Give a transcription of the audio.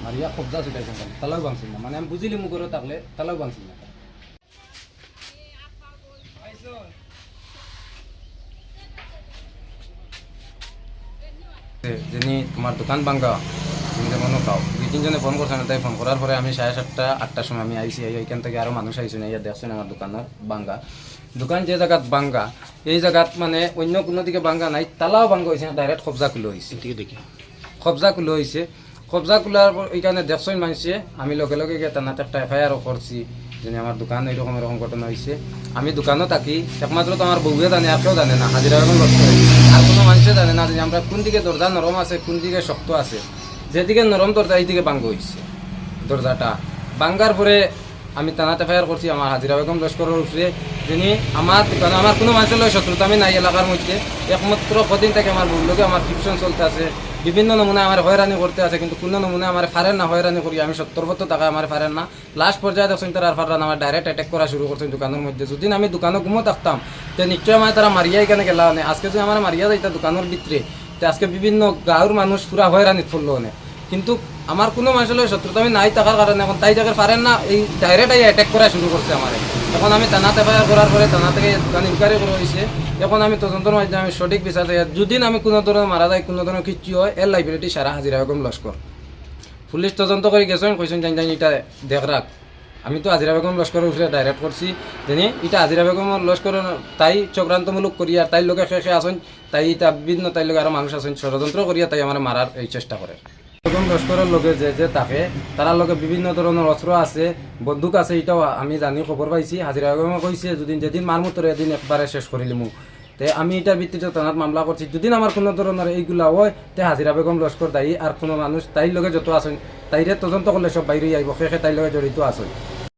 মারিয়া কবজা ছুটাইছেন তালাও ভাঙছিল না, মানে আমি বুঝিলি মুখেরও থাকলে তালাও ভাঙছিল না। যিনি তোমার দোকান ভাঙ্গা তুমি যেমন পাও দুই তিনজনে ফোন করছেন, তাই ফোন করার পরে আমি 7:30 8টার সময় আমি আইসি, এইখান থেকে আরও মানুষ আইসি না, ইয়া দেখছেন আমার দোকানের ভাঙ্গা। দোকান যে জায়গাত ভাঙ্গা এই জায়গাত মানে অন্য কোনো দিকে ভাঙ্গা নাই, তালাও ভাঙ্গা হয়েছে, ডাইরেক্ট কবজা খুলে হয়েছে। দেখি কবজা খুলে হয়েছে, কবজা খোলার পর এইখানে দেখছেন মানুষে, আমি লগে লগে গিয়ে তানাতে একটা FIR করছি যে আমার দোকান এরকম এরকম ঘটনা হয়েছে। আমি দোকানও থাকি, একমাত্র তো আমার বউয়ে জানে, আর কেউ জানে না, হাজিরা এখন লস করে আর কোনো মানুষে জানে না যে আমরা কোন দিকে দরজা নরম আছে কোন দিকে শক্ত আছে। যেদিকে নরম দরজা এইদিকে ভাঙ্গ হয়েছে দরজাটা। ভাঙ্গার পরে আমি থানাতে FIR করছি আমার হাজিরা বেগম লস্করের উপরে, যিনি আমার দোকানে আমার কোনো মানুষের লয় শত্রুতা আমি নাই এলাকার মধ্যে, একমাত্র কদিন থেকে আমার বউর লোকে আমার ফিকশন চলতে আছে, বিভিন্ন নমুনা আমার হয়রানি করতে আছে, কিন্তু কোনো নমুনা আমার ফারেন না, হয়রানি করি আমি 70 টাকা আমার ফারেন না। লাস্ট পর্যায়ে দেখছেন তারা আর ফারান আমার ডাইরেক্ট অ্যাটাক করা শুরু করছেন দোকানের মধ্যে। যদি আমি দোকানে ঘুমো থাকতাম তো নিশ্চয় আমার তারা মারিয়া এখানে গেলা না, আজকে যদি আমার মারিয়া যাইতা দোকানের ভিতরে তো আজকে বিভিন্ন গাঁর মানুষ পুরা হয়রানি করলো না। কিন্তু আমার কোনো মানুষের শত্রুতা আমি নাই থাকার কারণে এখন তাই জায়গায় পারেন না, এই ডাইরেক্ট এই অ্যাটাক করা শুরু করছে আমার। এখন আমি থানাতে FIR করার পরে থানা থেকে দোকান ইনকোয়ারি করা হয়েছে। এখন আমি তদন্তের মাধ্যমে আমি সঠিক বিচার চাই, যদি আমি কোনো ধরনের মারা যায় কোনো ধরনের কিচ্ছু হয় এর লাইবিলিটি সারা হাজিরা বেগম লস্কর। পুলিশ তদন্ত করে গেছেন, কইছেন জানি জানি এটা দেখ রাখ। আমি তো হাজিরা বেগম লস্করের উপরে ডাইরেক্ট করছি, জানি এটা হাজিরা বেগম লস্করের তাই চক্রান্তমূলক করিয়া তাই লোকে শেষে আসেন, তাই এটা বিভিন্ন তাই লোক আরও মানুষ আছেন ষড়যন্ত্র করিয়া তাই আমার মারার এই চেষ্টা করে। বেগম লস্করের লোকে যে থাকে তার লোকে বিভিন্ন ধরনের অস্ত্র আছে, বন্দুক আছে, এটাও আমি জানি খবর পাইছি। হাজিরা বেগমে কইছে যেদিন মারমুতরে এদিন একবারে শেষ করিলিমু। তে আমি এটার ভিত্তিতে থানাত মামলা করছি, যদি আমার কোনো ধরনের এইগুলা হয় তে হাজিরা বেগম লস্কর দায়ী, আর কোনো মানুষ তাই লগে যত আছেন তাইরে তদন্ত করলে সব বাইরে আইব, শেষে তাই লগে জড়িত আছেন।